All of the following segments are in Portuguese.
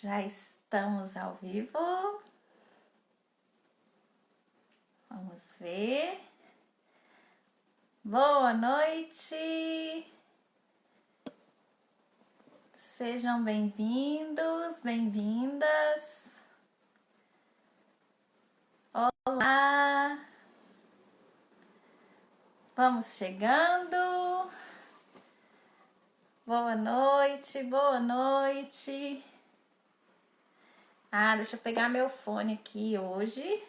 Já estamos ao vivo. Vamos ver. Boa noite. Sejam bem-vindos, bem-vindas. Olá. Vamos chegando. Boa noite, boa noite. Deixa eu pegar meu fone aqui hoje.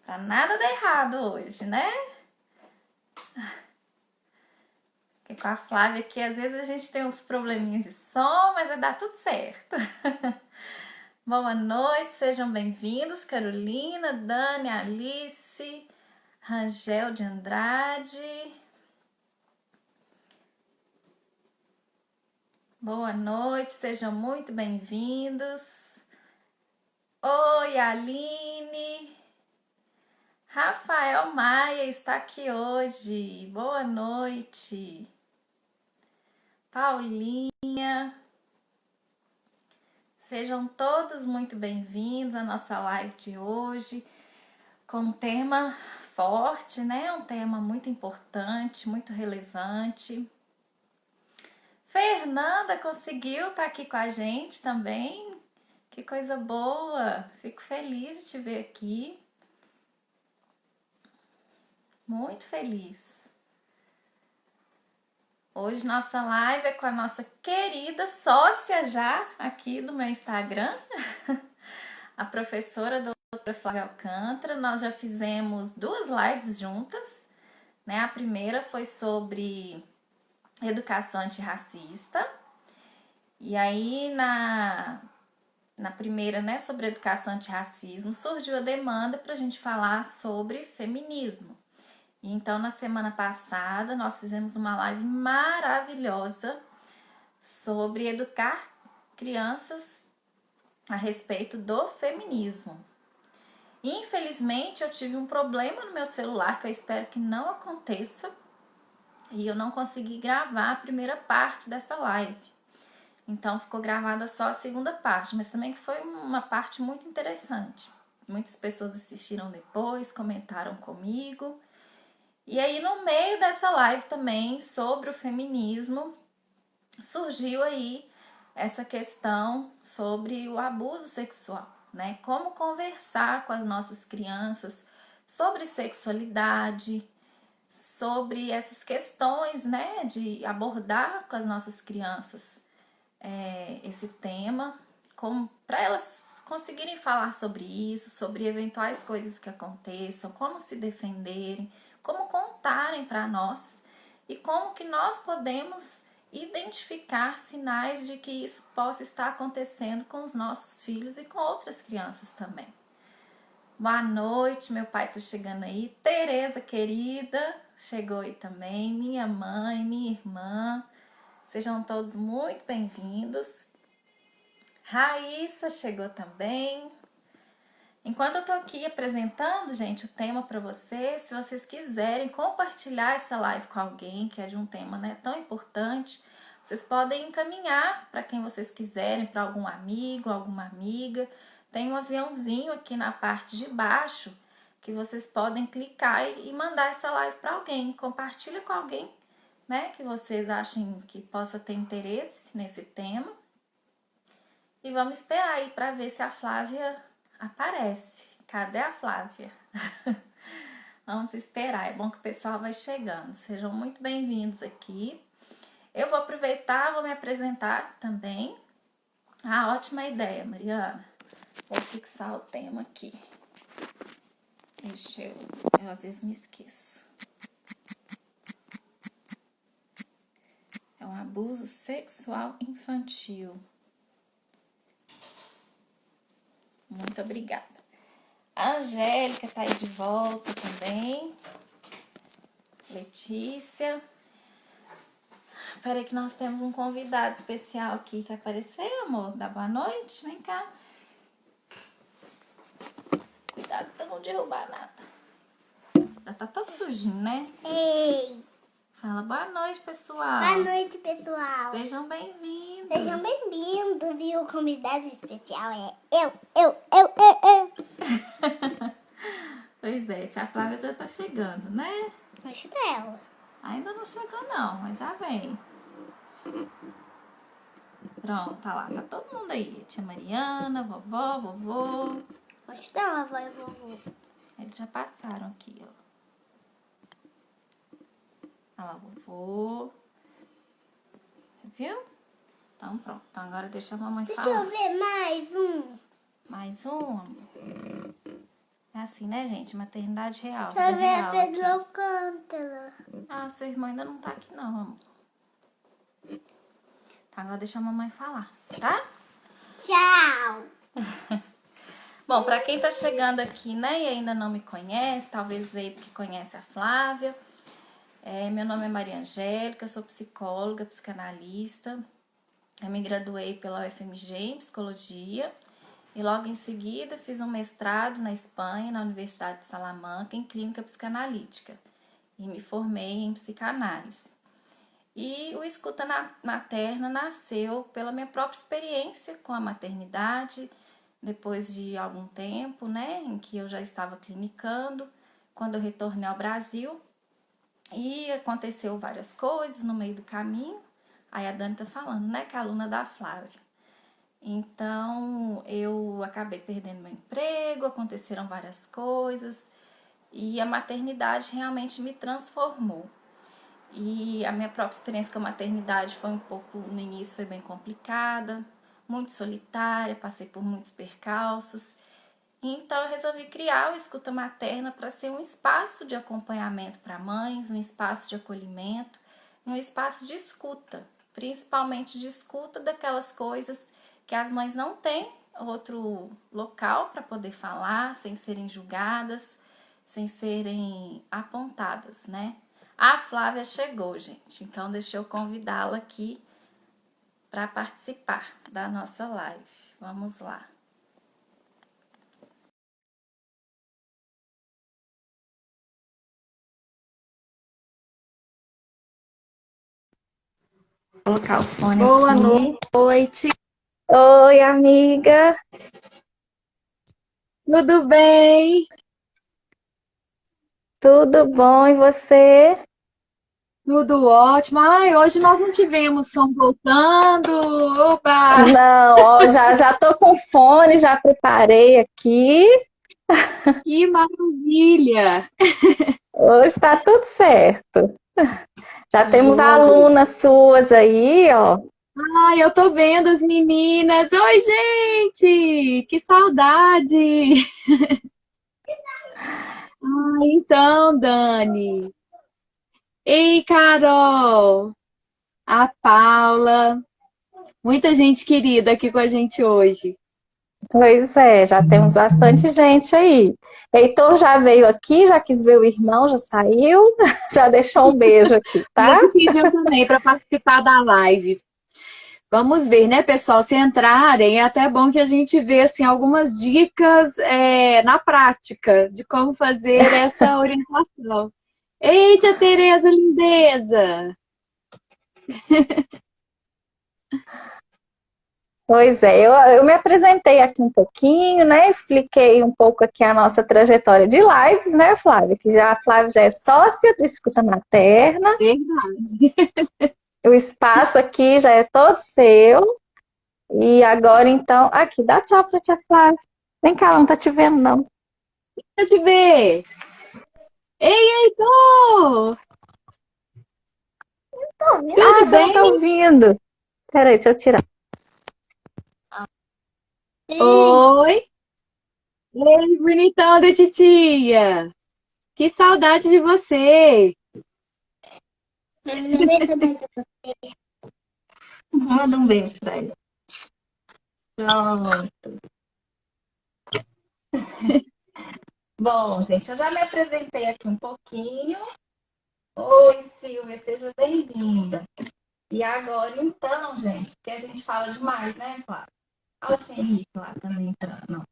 Pra nada dar errado hoje, né? Porque com a Flávia aqui, às vezes a gente tem uns probleminhas de som, mas vai dar tudo certo. Boa noite, sejam bem-vindos. Carolina, Dani, Alice, Rangel de Andrade. Boa noite, sejam muito bem-vindos. Oi, Aline. Rafael Maia está aqui hoje. Boa noite. Paulinha. Sejam todos muito bem-vindos à nossa live de hoje, com um tema forte, né? Um tema muito importante, muito relevante. Fernanda conseguiu estar aqui com a gente também. Que coisa boa! Fico feliz de te ver aqui. Muito feliz. Hoje nossa live é com a nossa querida sócia já aqui do meu Instagram, a professora doutora Flávia Alcântara. Nós já fizemos 2 lives juntas, né? A primeira foi sobre educação antirracista. E aí na primeira, né, sobre educação antirracismo, surgiu a demanda para a gente falar sobre feminismo. E então, na semana passada, nós fizemos uma live maravilhosa sobre educar crianças a respeito do feminismo. Infelizmente, eu tive um problema no meu celular que eu espero que não aconteça e eu não consegui gravar a primeira parte dessa live. Então, ficou gravada só a segunda parte, mas também que foi uma parte muito interessante. Muitas pessoas assistiram depois, comentaram comigo. E aí, no meio dessa live também, sobre o feminismo, surgiu aí essa questão sobre o abuso sexual, né? Como conversar com as nossas crianças sobre sexualidade, sobre essas questões, né? De abordar com as nossas crianças esse tema, para elas conseguirem falar sobre isso, sobre eventuais coisas que aconteçam, como se defenderem, como contarem para nós e como que nós podemos identificar sinais de que isso possa estar acontecendo com os nossos filhos e com outras crianças também. Boa noite, meu pai tá chegando aí. Tereza, querida, chegou aí também. Minha mãe, minha irmã. Sejam todos muito bem-vindos. Raíssa chegou também. Enquanto eu tô aqui apresentando, gente, o tema para vocês, se vocês quiserem compartilhar essa live com alguém que é de um tema, né, tão importante, vocês podem encaminhar para quem vocês quiserem, para algum amigo, alguma amiga. Tem um aviãozinho aqui na parte de baixo que vocês podem clicar e mandar essa live para alguém. Compartilha com alguém, né, que vocês achem que possa ter interesse nesse tema. E vamos esperar aí para ver se a Flávia aparece. Cadê a Flávia? Vamos esperar, é bom que o pessoal vai chegando. Sejam muito bem-vindos aqui. Eu vou aproveitar, vou me apresentar também. Ótima ideia, Mariana. Vou fixar o tema aqui. Deixa eu às vezes me esqueço. É um abuso sexual infantil. Muito obrigada. A Angélica tá aí de volta também. Letícia. Peraí que nós temos um convidado especial aqui que apareceu, amor. Dá boa noite, vem cá. Cuidado pra não derrubar nada. Já tá todo sujinho, né? Ei! Fala boa noite, pessoal. Boa noite, pessoal. Sejam bem-vindos. Sejam bem-vindos. E o convidado especial é eu. Pois é, tia Flávia já tá chegando, né? Acho dela. Ainda não chegou não, mas já vem. Pronto, tá lá, tá todo mundo aí. Tia Mariana, vovó, vovô. Acho dela, avó e vovô. Eles já passaram aqui, ó. Olha lá, vovô. Viu? Então pronto. Então agora deixa a mamãe Deixa falar. eu ver mais um. Mais um, amor. É assim, né, gente? Maternidade real. Deixa eu vida ver a real Pedro aqui. Alcântara. Ah, seu irmão ainda não tá aqui não, amor. Tá, agora deixa a mamãe falar, tá? Tchau. Bom, pra quem tá chegando aqui, né, e ainda não me conhece, talvez veio porque conhece a Flávia. Meu nome é Maria Angélica, eu sou psicóloga, psicanalista. Eu me graduei pela UFMG em psicologia e logo em seguida fiz um mestrado na Espanha, na Universidade de Salamanca, em clínica psicanalítica. E me formei em psicanálise. E o Escuta Materna nasceu pela minha própria experiência com a maternidade, depois de algum tempo, né, em que eu já estava clinicando, quando eu retornei ao Brasil. E aconteceu várias coisas no meio do caminho. Aí a Dani tá falando, né, que é aluna da Flávia. Então, eu acabei perdendo meu emprego, aconteceram várias coisas. E a maternidade realmente me transformou. E a minha própria experiência com a maternidade foi um pouco, no início foi bem complicada, muito solitária, passei por muitos percalços. Então eu resolvi criar o Escuta Materna para ser um espaço de acompanhamento para mães, um espaço de acolhimento, um espaço de escuta, principalmente de escuta daquelas coisas que as mães não têm outro local para poder falar, sem serem julgadas, sem serem apontadas, né? A Flávia chegou, gente, então deixa eu convidá-la aqui para participar da nossa live. Vamos lá. Vou colocar o fone Boa aqui. noite, Oi, amiga. tudo bem? Tudo bom e você? Tudo ótimo. Ai, hoje nós não tivemos som voltando. Oba! Não, ó, já tô com fone, já preparei aqui. Que maravilha! Hoje tá tudo certo. Já temos Joia! alunas suas aí, ó. Ai, eu tô vendo as meninas. Oi, gente! Que saudade! Então, Dani. Ei, Carol! A Paula. Muita gente querida aqui com a gente hoje. Pois é, já temos bastante gente aí. Heitor já veio aqui, já quis ver o irmão, já saiu, já deixou um beijo aqui, E tá? ele pediu também para participar da live. Vamos ver, né, pessoal? Se entrarem, é até bom que a gente vê assim, algumas dicas na prática de como fazer essa orientação. Eita, Tereza Lindeza! Pois é, eu me apresentei aqui um pouquinho, né? Expliquei um pouco aqui a nossa trajetória de lives, né, Flávia? Que já a Flávia já é sócia do Escuta Materna. Verdade. O espaço aqui já é todo seu. E agora, então, aqui, dá tchau pra tia Flávia. Vem cá, ela não tá te vendo, não. Deixa eu te ver. Ei, Heitor! Ah, Tudo você não bem? tá ouvindo. Peraí, deixa eu tirar. Ei, Oi! Ei, bonitão da titia! Que saudade de você! mas não vai dar. Manda um beijo pra ele. Pronto. Bom, gente, eu já me apresentei aqui um pouquinho. Oi, Silvia, seja bem-vinda. E agora, então, gente, porque a gente fala demais, né, Flávia? Olha o Henrique lá também entrando.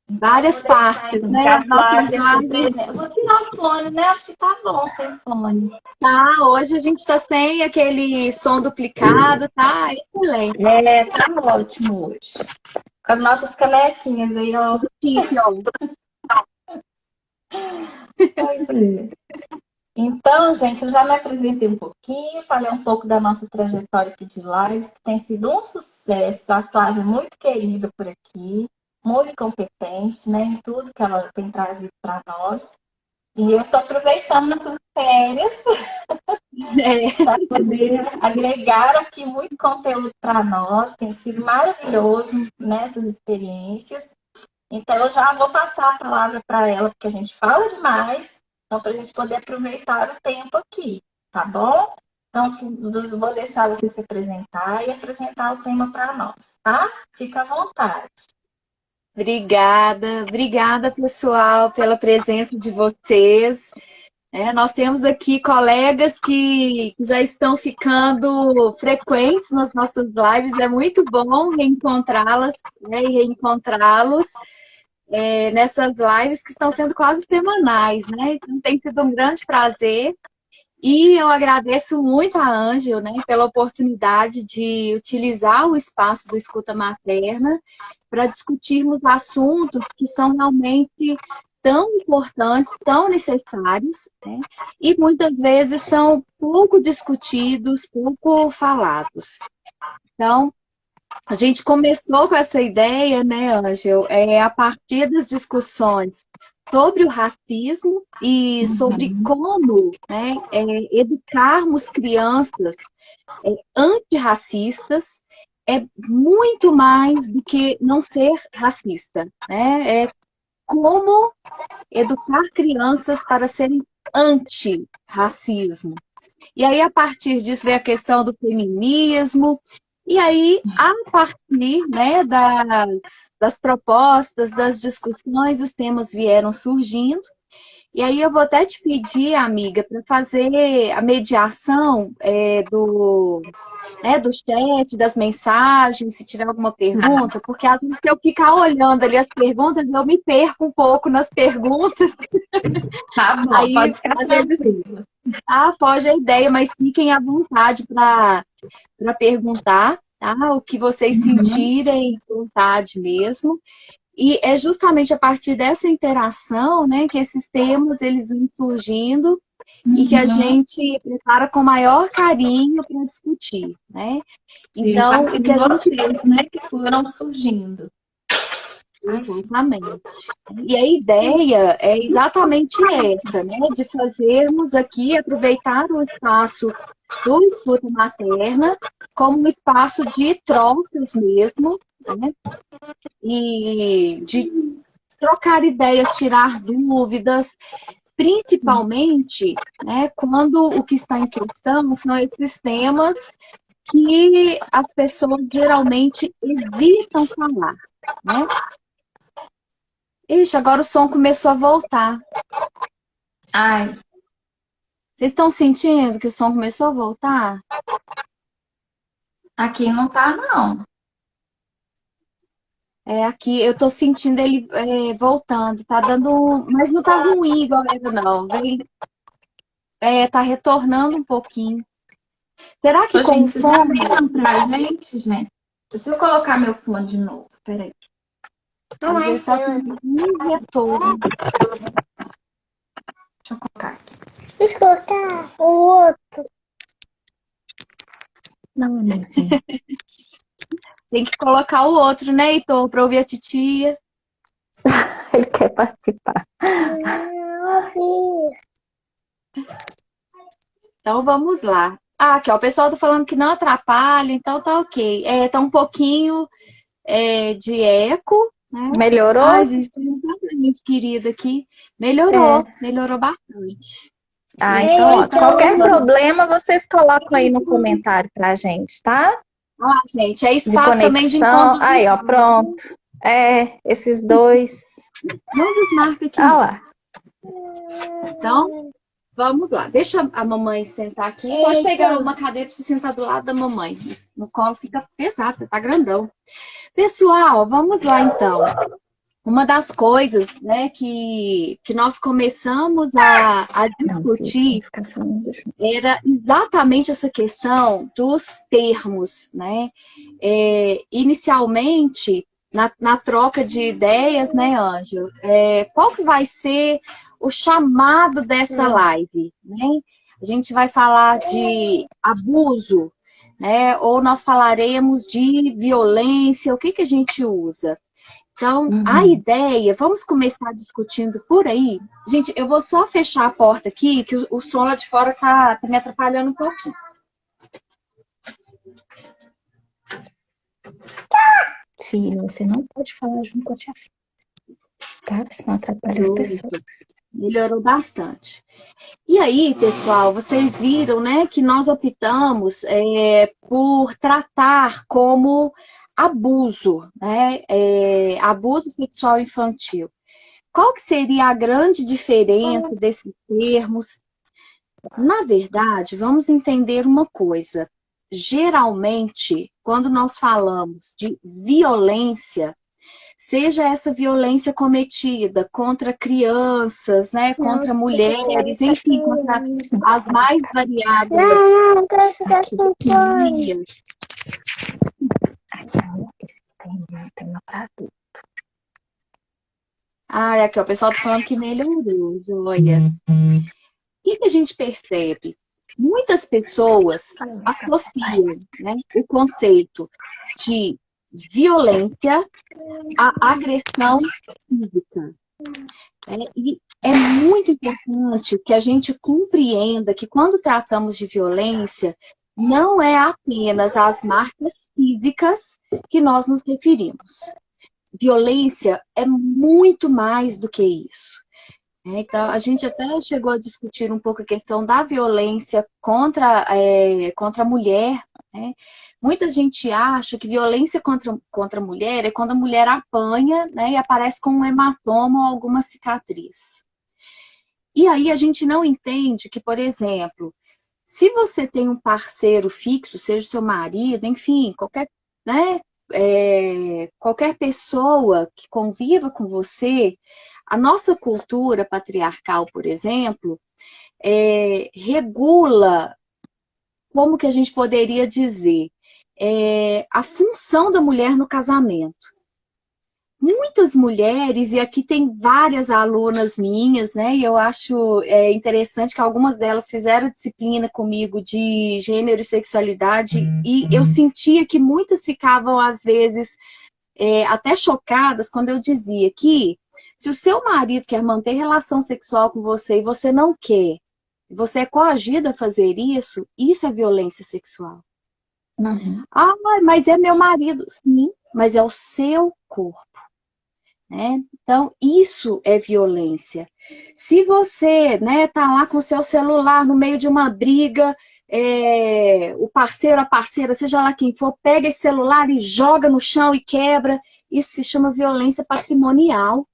várias partes, né? A As nossas Flávia se lives. apresenta. Eu vou tirar o fone, né? Acho que tá bom sem fone. Tá, hoje a gente está sem aquele som duplicado, tá? Excelente. Tá ótimo hoje. Com as nossas canequinhas aí, ó. Chique, ó. Pois é. Então, gente, eu já me apresentei um pouquinho, falei um pouco da nossa trajetória aqui de lives, que tem sido um sucesso. A Flávia é muito querida por aqui, muito competente, né, em tudo que ela tem trazido para nós. E eu estou aproveitando essas férias para poder agregar aqui muito conteúdo para nós. Tem sido maravilhoso nessas experiências. Então, eu já vou passar a palavra para ela, porque a gente fala demais. Então, para a gente poder aproveitar o tempo aqui, tá bom? Então, vou deixar você se apresentar e apresentar o tema para nós, tá? Fica à vontade. Obrigada, pessoal, pela presença de vocês. Nós temos aqui colegas que já estão ficando frequentes nas nossas lives. É muito bom reencontrá-las, né, e reencontrá-los nessas lives que estão sendo quase semanais, né? Então, tem sido um grande prazer. E eu agradeço muito a Ângel, né, pela oportunidade de utilizar o espaço do Escuta Materna para discutirmos assuntos que são realmente tão importantes, tão necessários, né, e muitas vezes são pouco discutidos, pouco falados. Então, a gente começou com essa ideia, né, Ângel, a partir das discussões sobre o racismo e sobre como, né, educarmos crianças antirracistas é muito mais do que não ser racista, né? É como educar crianças para serem anti-racismo. E aí, a partir disso, vem a questão do feminismo. E aí, a partir, né, das propostas, das discussões, os temas vieram surgindo. E aí eu vou até te pedir, amiga, para fazer a mediação do chat, das mensagens, se tiver alguma pergunta, porque às vezes se eu ficar olhando ali as perguntas, eu me perco um pouco nas perguntas. Tá bom, Aí, pode ficar às vezes, tranquila. foge a ideia, mas fiquem à vontade para perguntar, tá? O que vocês sentirem vontade mesmo. E é justamente a partir dessa interação, né, que esses temas eles vêm surgindo e que a gente prepara com maior carinho para discutir, né? Então, o que a gente vocês, né, que foram surgindo. Exatamente. E a ideia é exatamente essa, né? De fazermos aqui, aproveitar o espaço do Escuta Materna como um espaço de trocas mesmo, né? E de trocar ideias, tirar dúvidas, principalmente, né, quando o que está em questão são esses temas que as pessoas geralmente evitam falar, né? Ixi, agora o som começou a voltar. Ai, Vocês estão sentindo que o som começou a voltar? aqui não tá, não. Aqui eu tô sentindo ele voltando. Tá dando. Mas não tá ruim igual era, não. Tá retornando um pouquinho. Será que Ô, com gente, o vocês fone. abriram pra gente, gente? Deixa eu colocar meu fone de novo, peraí. Não Às é vezes tá seu. com um retorno. Deixa eu colocar aqui. Deixa eu colocar o outro. Não, amorzinho. Tem que colocar o outro, né, Heitor, pra ouvir a titia. Ele quer participar. Não, filho. Então vamos lá. Aqui, ó, o pessoal tá falando que não atrapalha, então tá ok. Tá um pouquinho de eco, né? Melhorou? Ai, existe um gente querida aqui. Melhorou bastante. Então, ó, Então, qualquer problema, vocês colocam aí no comentário pra gente, tá? Gente, é De espaço também de conexão. encontro. Aí, ó, pronto. Esses dois. Não desmarca aqui. Olha lá. Então, vamos lá. Deixa a mamãe sentar aqui. Pode pegar uma cadeira para você sentar do lado da mamãe. No colo fica pesado, você tá grandão. Pessoal, vamos lá então. uma das coisas, né, que nós começamos a Não, filho, sem discutir ficar falando junto. era exatamente essa questão dos termos, né? Inicialmente, na troca de ideias, né, Ângelo? Qual que vai ser o chamado dessa live, né? A gente vai falar de abuso, né? Ou nós falaremos de violência, o que que a gente usa? Então, a ideia, vamos começar discutindo por aí. Gente, eu vou só fechar a porta aqui, que o som lá de fora tá me atrapalhando um pouquinho. Filho, você não pode falar junto com a tia Flor, tá? Senão atrapalha as pessoas. Melhorou bastante. E aí, pessoal, vocês viram, né, que nós optamos por tratar como abuso, né, abuso sexual infantil. Qual que seria a grande diferença desses termos? Na verdade, vamos entender uma coisa. Geralmente, quando nós falamos de violência, seja essa violência cometida contra crianças, né, contra mulheres, enfim, contra as mais variadas Não, eu quero ficar com fome. etnias. Aquela, esse tema pra adulto. Ah, aqui, ó, o pessoal tá falando que melhorou, joia. O que a gente percebe? Muitas pessoas associam, né, o conceito de violência à agressão física. E é muito importante que a gente compreenda que quando tratamos de violência, não é apenas às marcas físicas que nós nos referimos. Violência é muito mais do que isso. Então, a gente até chegou a discutir um pouco a questão da violência contra a mulher, né? Muita gente acha que violência contra a mulher é quando a mulher apanha, né, e aparece com um hematoma ou alguma cicatriz. E aí a gente não entende que, por exemplo, se você tem um parceiro fixo, seja o seu marido, enfim, qualquer, né, qualquer pessoa que conviva com você, a nossa cultura patriarcal, por exemplo, regula, como que a gente poderia dizer, a função da mulher no casamento. Muitas mulheres, e aqui tem várias alunas minhas, né? E eu acho interessante que algumas delas fizeram disciplina comigo de gênero e sexualidade, e eu sentia que muitas ficavam, às vezes, até chocadas quando eu dizia que se o seu marido quer manter relação sexual com você e você não quer, você é coagida a fazer isso, isso é violência sexual. Ah, mas é meu marido. Sim, mas é o seu corpo. Né? Então, isso é violência. Se você, né, tá lá com o seu celular no meio de uma briga, o parceiro, a parceira, seja lá quem for, pega esse celular e joga no chão e quebra, isso se chama violência patrimonial.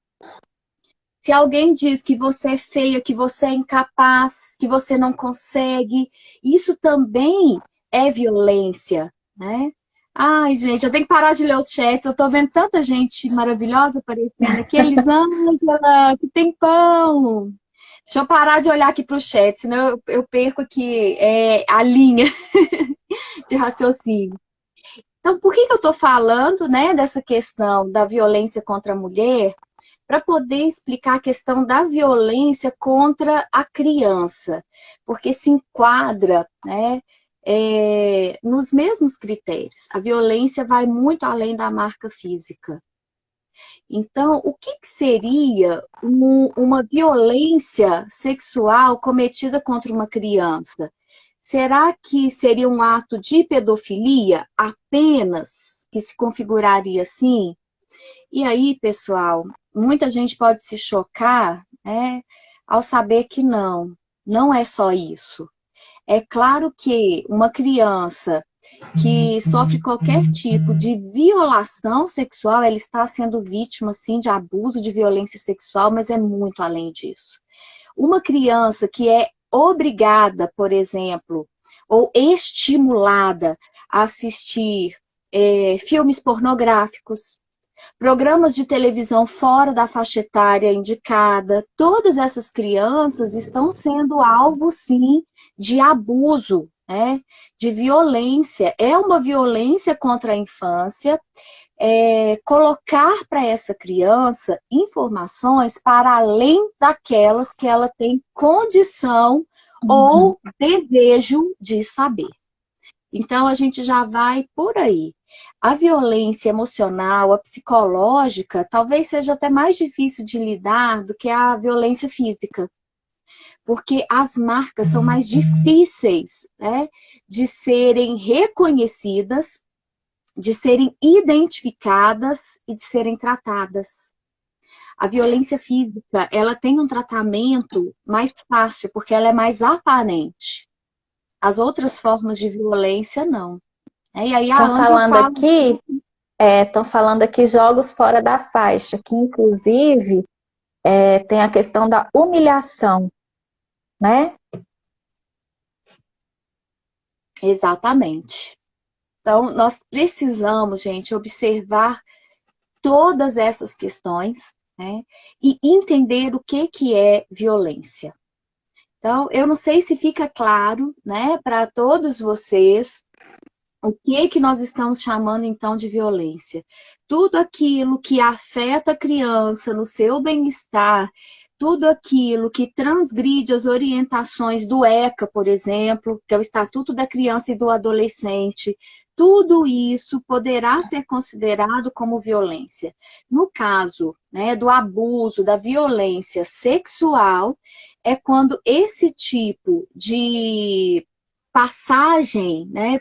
Se alguém diz que você é feia, que você é incapaz, que você não consegue, isso também é violência, né? Ai, gente, eu tenho que parar de ler os chats. Eu tô vendo tanta gente maravilhosa aparecendo aqui. Elisângela, que tempão! Deixa eu parar de olhar aqui pro chat, senão eu perco aqui a linha de raciocínio. Então, por que eu tô falando, né, dessa questão da violência contra a mulher? Para poder explicar a questão da violência contra a criança. Porque se enquadra, né, nos mesmos critérios. A violência vai muito além da marca física. Então, o que seria uma violência sexual cometida contra uma criança? Será que seria um ato de pedofilia apenas, que se configuraria assim? E aí, pessoal, muita gente pode se chocar, né, ao saber que não é só isso. É claro que uma criança que sofre qualquer tipo de violação sexual, ela está sendo vítima, sim, de abuso, de violência sexual, mas é muito além disso. Uma criança que é obrigada, por exemplo, ou estimulada a assistir filmes pornográficos, Programas de televisão fora da faixa etária indicada, todas essas crianças estão sendo alvo, sim, de abuso, né? De violência. É uma violência contra a infância, colocar para essa criança informações para além daquelas que ela tem condição ou desejo de saber. Então, a gente já vai por aí. A violência emocional, a psicológica, talvez seja até mais difícil de lidar do que a violência física, porque as marcas são mais difíceis, né, de serem reconhecidas, de serem identificadas e de serem tratadas. A violência física, ela tem um tratamento mais fácil, porque ela é mais aparente. As outras formas de violência, não. E aí a Estão Ângela falando fala... aqui, estão falando aqui jogos fora da faixa, que inclusive tem a questão da humilhação, né? Exatamente. Então, nós precisamos, gente, observar todas essas questões, né, e entender o que é violência. Então, eu não sei se fica claro, né, para todos vocês o que nós estamos chamando, então, de violência. Tudo aquilo que afeta a criança no seu bem-estar, tudo aquilo que transgride as orientações do ECA, por exemplo, que é o Estatuto da Criança e do Adolescente, tudo isso poderá ser considerado como violência. No caso, né, do abuso, da violência sexual, é quando esse tipo de passagem, né,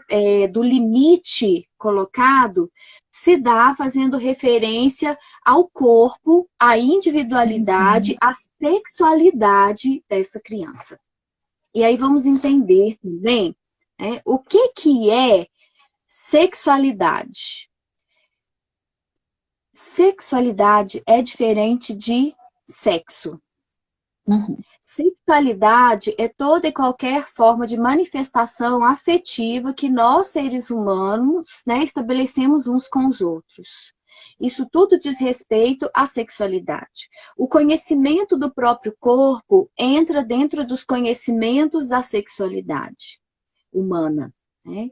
do limite colocado se dá fazendo referência ao corpo, à individualidade, à sexualidade dessa criança. E aí vamos entender também, né, o que é sexualidade. Sexualidade é diferente de sexo. Sexualidade é toda e qualquer forma de manifestação afetiva que nós, seres humanos, né, estabelecemos uns com os outros. Isso tudo diz respeito à sexualidade. O conhecimento do próprio corpo entra dentro dos conhecimentos da sexualidade humana, né?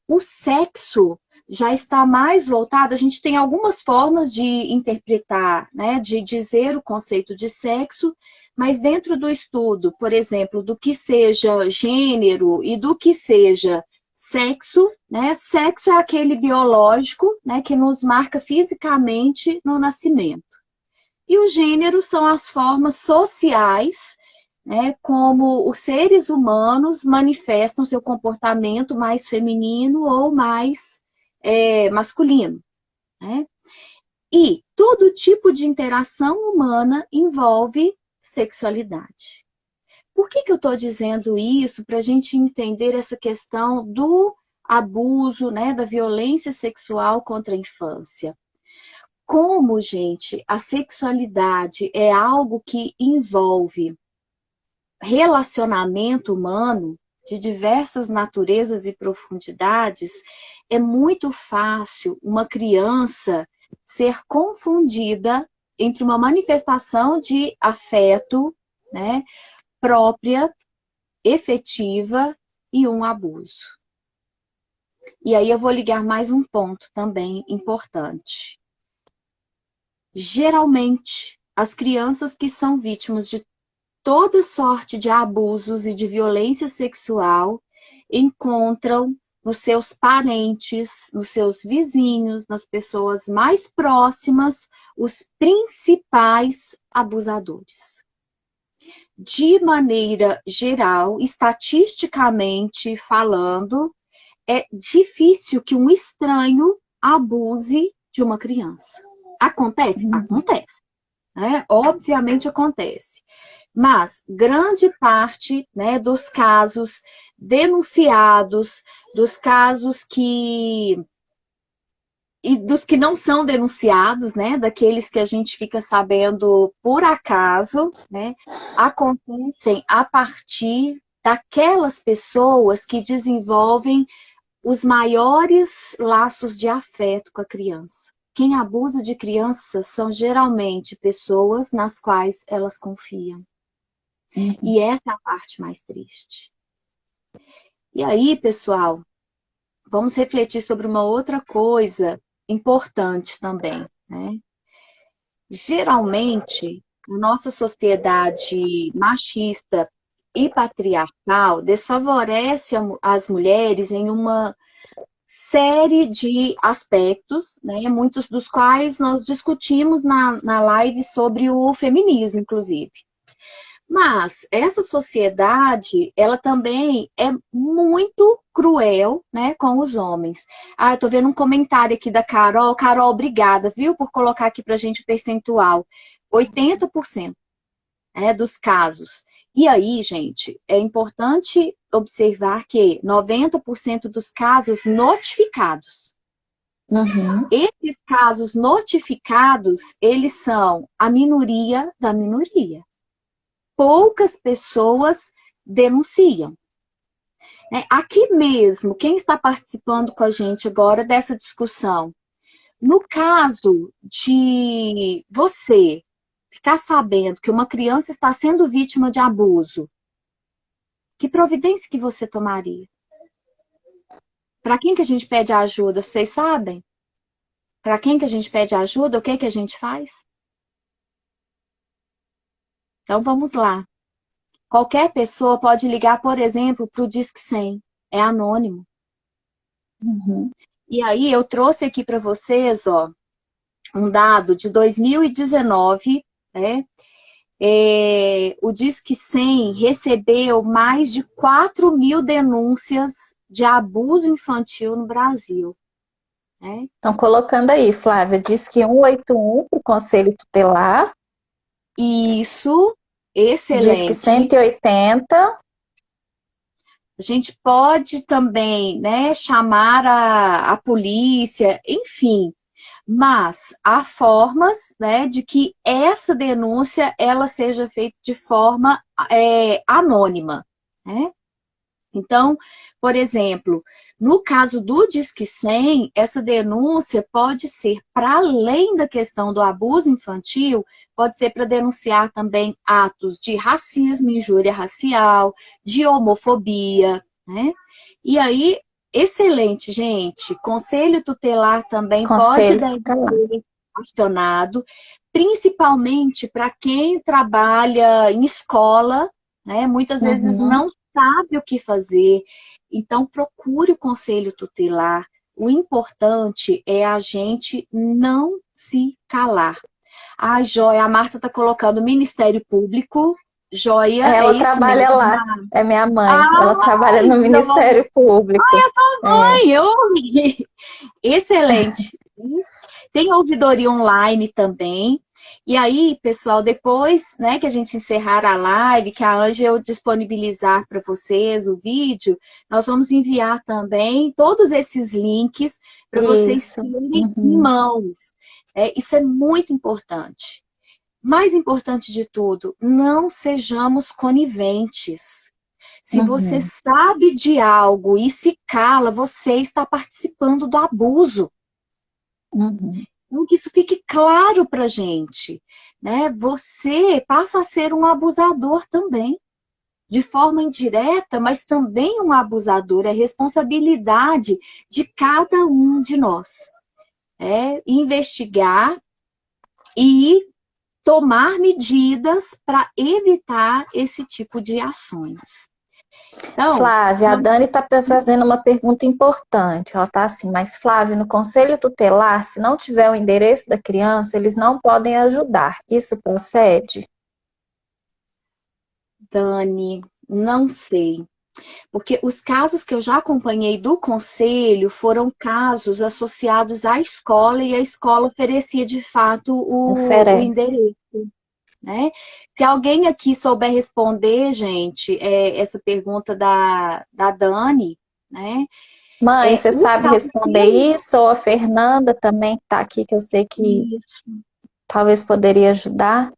O sexo já está mais voltado, a gente tem algumas formas de interpretar, né, de dizer o conceito de sexo, mas dentro do estudo, por exemplo, do que seja gênero e do que seja sexo, né, sexo é aquele biológico, né, que nos marca fisicamente no nascimento. E o gênero são as formas sociais, né, como os seres humanos manifestam seu comportamento mais feminino ou mais masculino, né? E todo tipo de interação humana envolve sexualidade. Por que eu estou dizendo isso? Para a gente entender essa questão do abuso, né, da violência sexual contra a infância. Como, gente, a sexualidade é algo que envolve relacionamento humano de diversas naturezas e profundidades, é muito fácil uma criança ser confundida entre uma manifestação de afeto, né, própria, efetiva e um abuso. E aí eu vou ligar mais um ponto também importante. Geralmente, as crianças que são vítimas de toda sorte de abusos e de violência sexual encontram nos seus parentes, nos seus vizinhos, nas pessoas mais próximas, os principais abusadores. De maneira geral, estatisticamente falando, é difícil que um estranho abuse de uma criança. Acontece? Acontece. Né? Obviamente acontece. Mas grande parte, né, dos casos denunciados, dos casos e dos que não são denunciados, né, daqueles que a gente fica sabendo por acaso, né, acontecem a partir daquelas pessoas que desenvolvem os maiores laços de afeto com a criança, quem abusa de crianças são geralmente pessoas nas quais elas confiam. E essa é a parte mais triste. E aí, pessoal, vamos refletir sobre uma outra coisa importante também, né? Geralmente, a nossa sociedade machista e patriarcal desfavorece as mulheres em uma série de aspectos, né? Muitos dos quais nós discutimos na live sobre o feminismo, inclusive. Mas essa sociedade, ela também é muito cruel, né, com os homens. Ah, eu tô vendo um comentário aqui da Carol. Carol, obrigada, viu, por colocar aqui pra gente o percentual. 80%, dos casos. E aí, gente, é importante observar que 90% dos casos notificados. Esses casos notificados, eles são a minoria da minoria. Poucas pessoas denunciam. Aqui mesmo, quem está participando com a gente agora dessa discussão? No caso de você ficar sabendo que uma criança está sendo vítima de abuso, que providência que você tomaria? Para quem que a gente pede ajuda? Vocês sabem? Para quem que a gente pede ajuda? O que que a gente faz? Então vamos lá. Qualquer pessoa pode ligar, por exemplo, para o Disque 100. É anônimo. E aí eu trouxe aqui para vocês, ó, um dado de 2019, né? O Disque 100 recebeu mais de 4.000 denúncias de abuso infantil no Brasil. Estão colocando aí, Flávia, Disque 181 para o Conselho Tutelar. Isso, excelente. Disque 180. A gente pode também, né, chamar a polícia, enfim. Mas há formas, né, de que essa denúncia ela seja feita de forma anônima, né? Então, por exemplo, no caso do Disque 100, essa denúncia pode ser, para além da questão do abuso infantil, pode ser para denunciar também atos de racismo, injúria racial, de homofobia, né? E aí, excelente, gente. Conselho tutelar também pode ser acionado, principalmente para quem trabalha em escola, né? Muitas vezes não sabe o que fazer. Então, procure o conselho tutelar. O importante é a gente não se calar. Ah, Joia, a Marta está colocando Ministério Público. Joia, ela isso trabalha mesmo. lá, é minha mãe. Ela trabalha no Ministério Público. Ai, é sua mãe, eu ouvi. Excelente. Tem ouvidoria online também. E aí, pessoal, depois, né, que a gente encerrar a live, que a Ângela disponibilizar para vocês o vídeo, nós vamos enviar também todos esses links para vocês terem em mãos. Isso é muito importante. Mais importante de tudo, não sejamos coniventes. Se você sabe de algo e se cala, você está participando do abuso. Então, que isso fique claro para gente, né? Você passa a ser um abusador também, de forma indireta, mas também um abusador. É responsabilidade de cada um de nós. Investigar e tomar medidas para evitar esse tipo de ações. Então, Flávia, a Dani está fazendo uma pergunta importante. Ela está assim, mas Flávia, no Conselho Tutelar, se não tiver o endereço da criança, eles não podem ajudar. Isso procede? Dani, não sei. Porque os casos que eu já acompanhei do conselho foram casos associados à escola e a escola oferecia de fato o endereço. Né? Se alguém aqui souber responder, gente, essa pergunta da Dani, né? Mãe, você sabe responder isso? Ou a Fernanda também está aqui, que eu sei que talvez poderia ajudar?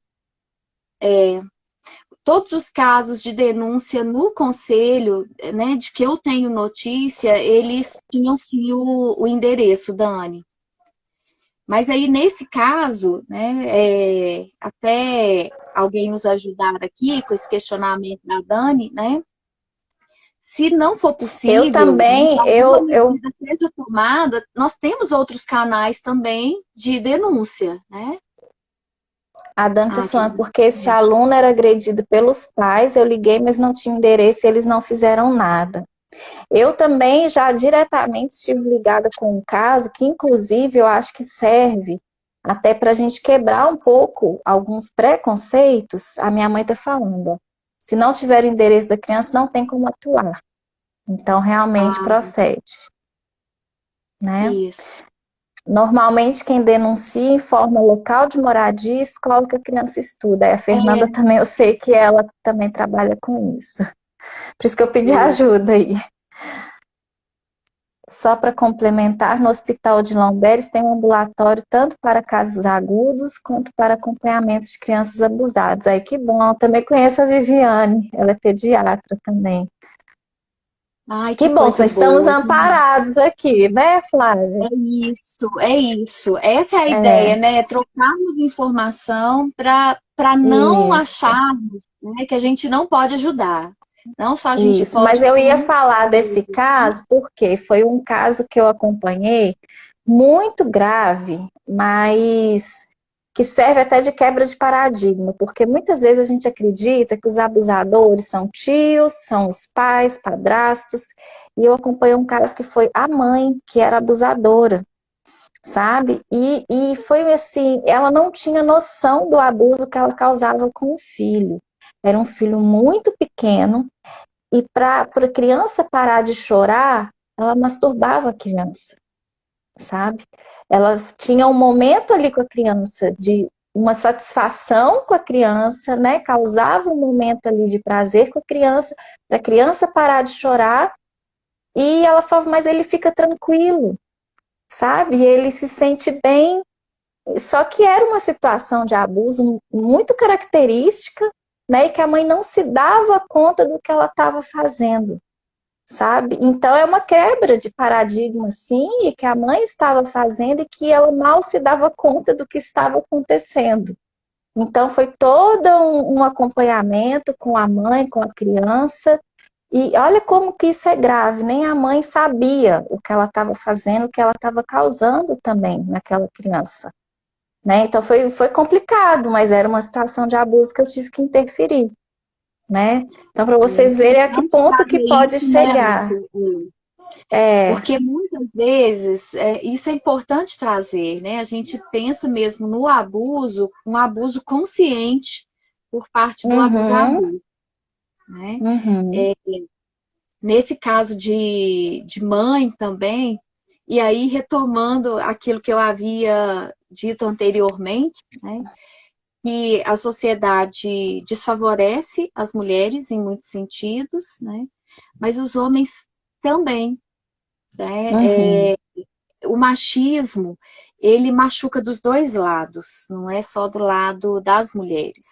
Todos os casos de denúncia no conselho, né, de que eu tenho notícia, eles tinham sim o endereço, Dani. Mas aí, nesse caso, né, até alguém nos ajudar aqui com esse questionamento da Dani, né? Se não for Eu possível, né, que também, alguma medida seja tomada, nós temos outros canais também de denúncia, né? a Dani tá Ah, que falando, porque este aluno era agredido pelos pais, eu liguei, mas não tinha endereço e eles não fizeram nada. Eu também já diretamente estive ligada com um caso que, inclusive, eu acho que serve até para a gente quebrar um pouco alguns preconceitos. A minha mãe está falando, ó, se não tiver o endereço da criança, não tem como atuar. Então, realmente ah, procede, né? isso. Normalmente, quem denuncia informa o local de moradia e escola que a criança estuda. Aí a Fernanda É, também, eu sei que ela também trabalha com isso. Por isso que eu pedi isso. ajuda aí. Só para complementar, no Hospital de Lomberes tem um ambulatório tanto para casos agudos quanto para acompanhamento de crianças abusadas. Aí que bom, eu também conheço a Viviane, ela é pediatra também. Ai, Que que bom que coisa nós estamos boa. amparados aqui, né, Flávia? É isso, é isso. Essa é a ideia, É, né? Trocarmos informação para não isso, acharmos, né, que a gente não pode ajudar. Não só a gente isso. Mas pode, eu ia como falar desse deve. caso porque foi um caso que eu acompanhei muito grave, mas que serve até de quebra de paradigma, porque muitas vezes a gente acredita que os abusadores são tios, são os pais, padrastos, e eu acompanhei um caso que foi a mãe que era abusadora, sabe? E foi assim, ela não tinha noção do abuso que ela causava com o filho. Era um filho muito pequeno, e para a criança parar de chorar, ela masturbava a criança, sabe? Ela tinha um momento ali com a criança de uma satisfação com a criança, né? Causava um momento ali de prazer com a criança parar de chorar, e ela falava, mas ele fica tranquilo, sabe? Ele se sente bem. Só que era uma situação de abuso muito característica, né? E que a mãe não se dava conta do que ela estava fazendo, sabe? Então é uma quebra de paradigma, sim, e que a mãe estava fazendo e que ela mal se dava conta do que estava acontecendo. Então foi todo um acompanhamento com a mãe, com a criança, e olha como que isso é grave, nem a mãe sabia o que ela estava fazendo, o que ela estava causando também naquela criança, né? Então foi complicado, mas era uma situação de abuso que eu tive que interferir, né? Então, para É vocês verem a que importante ponto que trazer pode isso, né, chegar. Ruth? É, Porque muitas vezes, isso é importante trazer, né? A gente pensa mesmo no abuso, um abuso consciente por parte do uhum, abusador, né? uhum, Nesse caso de mãe também, e aí retomando aquilo que eu havia dito anteriormente, né? Que a sociedade desfavorece as mulheres em muitos sentidos, né? Mas os homens também, né? uhum. O machismo, ele machuca dos dois lados, não é só do lado das mulheres.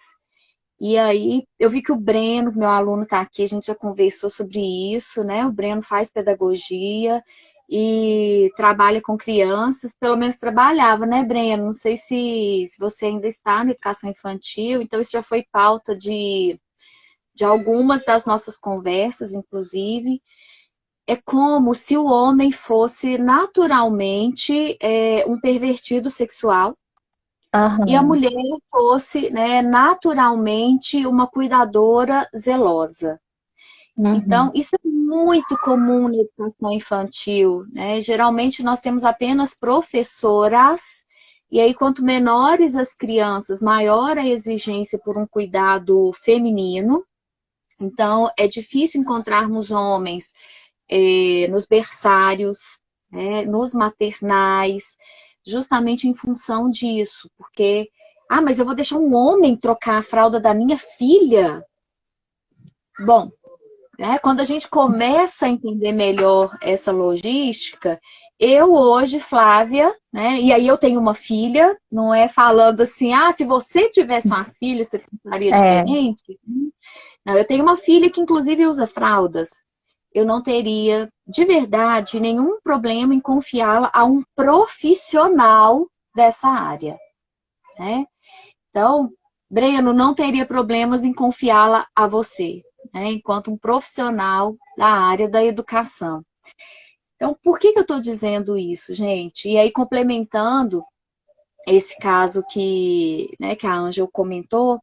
E aí, eu vi que o Breno, meu aluno está aqui, a gente já conversou sobre isso, né? O Breno faz pedagogia e trabalha com crianças, pelo menos trabalhava, né, Breno? Não sei se você ainda está na educação infantil, então isso já foi pauta de algumas das nossas conversas, inclusive. É como se o homem fosse naturalmente um pervertido sexual e a Aham, mulher fosse, né, naturalmente uma cuidadora zelosa. Então, uhum. isso é muito comum na educação infantil, né? Geralmente nós temos apenas professoras, e aí quanto menores as crianças, maior a exigência por um cuidado feminino. Então, é difícil encontrarmos homens nos berçários, né, nos maternais, justamente em função disso, porque, mas eu vou deixar um homem trocar a fralda da minha filha? Bom, né, quando a gente começa a entender melhor essa logística, eu hoje, Flávia, né, e aí eu tenho uma filha, não é falando assim, se você tivesse uma filha, você pensaria É, diferente? Não, eu tenho uma filha que inclusive usa fraldas. Eu não teria, de verdade, nenhum problema em confiá-la a um profissional dessa área, né? Então, Breno não teria problemas em confiá-la a você, né? Enquanto um profissional da área da educação. Então, por que eu estou dizendo isso, gente? E aí, complementando esse caso né, que a Ângela comentou,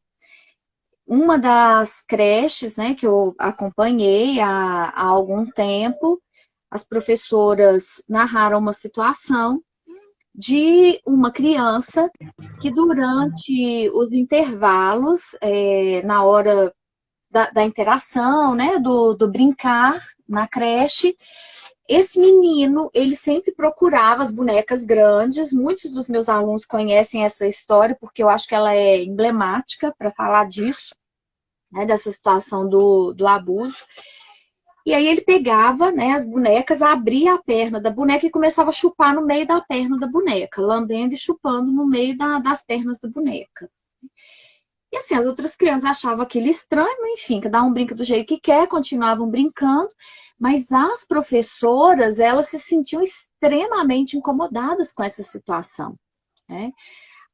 uma das creches, né, que eu acompanhei há algum tempo, as professoras narraram uma situação de uma criança que durante os intervalos, na hora da interação, né, do brincar na creche, esse menino, ele sempre procurava as bonecas grandes. Muitos dos meus alunos conhecem essa história, porque eu acho que ela é emblemática para falar disso, né, dessa situação do abuso. E aí ele pegava, né, as bonecas, abria a perna da boneca e começava a chupar no meio da perna da boneca, lambendo e chupando no meio das pernas da boneca. E assim, as outras crianças achavam aquilo estranho, mas enfim, cada um brinca do jeito que quer, continuavam brincando, mas as professoras, elas se sentiam extremamente incomodadas com essa situação, né?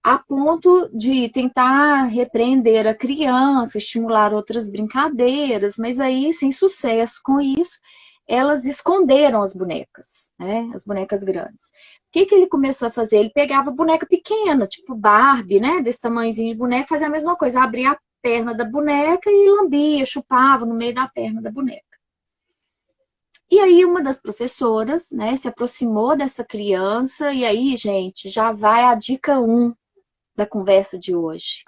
A ponto de tentar repreender a criança, estimular outras brincadeiras, mas aí, sem sucesso com isso, elas esconderam as bonecas, né? As bonecas grandes. O que ele começou a fazer? Ele pegava boneca pequena, tipo Barbie, né? Desse tamanhozinho de boneca, fazia a mesma coisa, abria a perna da boneca e lambia, chupava no meio da perna da boneca. E aí uma das professoras, né, se aproximou dessa criança, e aí, gente, já vai a dica 1 da conversa de hoje.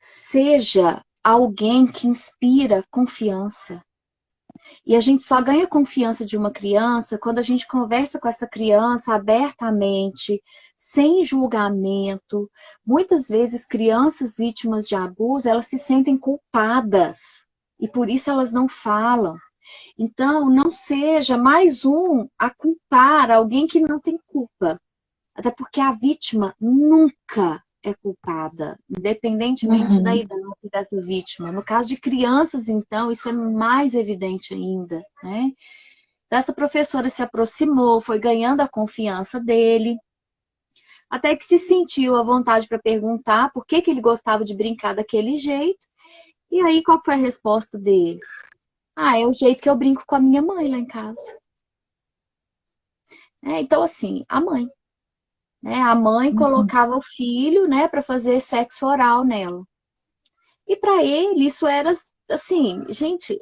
Seja alguém que inspira confiança. E a gente só ganha confiança de uma criança quando a gente conversa com essa criança abertamente, sem julgamento. Muitas vezes, crianças vítimas de abuso, elas se sentem culpadas. E por isso elas não falam. Então, não seja mais um a culpar alguém que não tem culpa. Até porque a vítima nunca é culpada, independentemente da idade dessa vítima. No caso de crianças, então, isso é mais evidente ainda, né? Então, essa professora se aproximou, foi ganhando a confiança dele, até que se sentiu à vontade para perguntar por que ele gostava de brincar daquele jeito. E aí, qual foi a resposta dele? Ah, é o jeito que eu brinco com a minha mãe lá em casa. Então, assim, a mãe. Né? A mãe colocava o filho, né, para fazer sexo oral nela. E para ele, isso era assim, gente,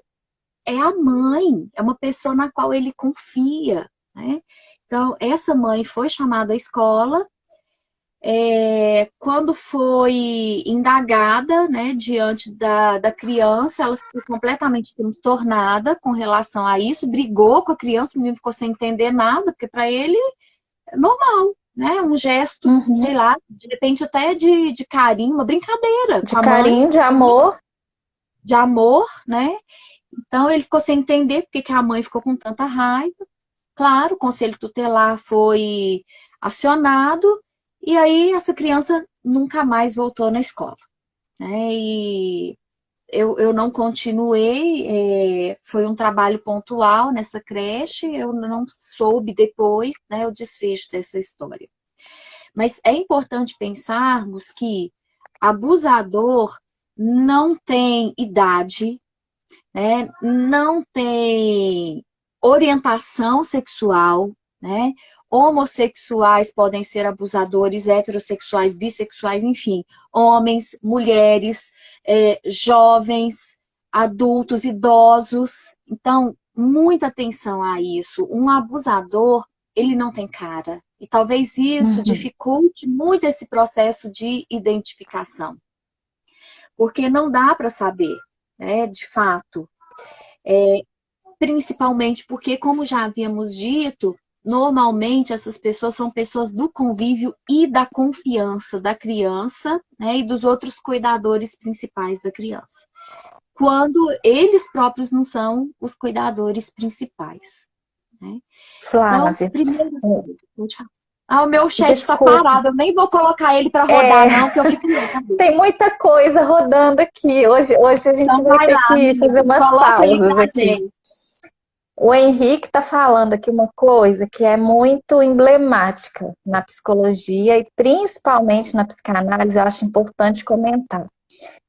é a mãe, é uma pessoa na qual ele confia. Né? Então, essa mãe foi chamada à escola. Quando foi indagada, né, diante da criança, ela ficou completamente transtornada com relação a isso, brigou com a criança, o menino ficou sem entender nada, porque para ele é normal, né, um gesto, sei lá, de repente até de carinho, uma brincadeira De com a carinho, mãe, de amor. de amor, né? Então ele ficou sem entender porque que a mãe ficou com tanta raiva. Claro, o conselho tutelar foi acionado. E aí essa criança nunca mais voltou na escola. Né? E eu não continuei, foi um trabalho pontual nessa creche, eu não soube depois, né, o desfecho dessa história. Mas é importante pensarmos que abusador não tem idade, né, não tem orientação sexual, né? Homossexuais podem ser abusadores, heterossexuais, bissexuais, enfim, homens, mulheres, jovens, adultos, idosos. Então, muita atenção a isso. Um abusador, ele não tem cara. E talvez isso dificulte muito esse processo de identificação. Porque não dá para saber, né, de fato. Principalmente porque, como já havíamos dito, normalmente essas pessoas são pessoas do convívio e da confiança da criança, né, e dos outros cuidadores principais da criança. Quando eles próprios não são os cuidadores principais. Né? Flávia, então, primeiro... o meu chat está desculpa. parado, eu nem vou colocar ele para rodar não, porque eu fico louca. Tem muita coisa rodando aqui. Hoje a gente então, vai ter lá, que fazer umas coloca pausas aí aqui. gente. O Henrique está falando aqui uma coisa que é muito emblemática na psicologia e principalmente na psicanálise, eu acho importante comentar.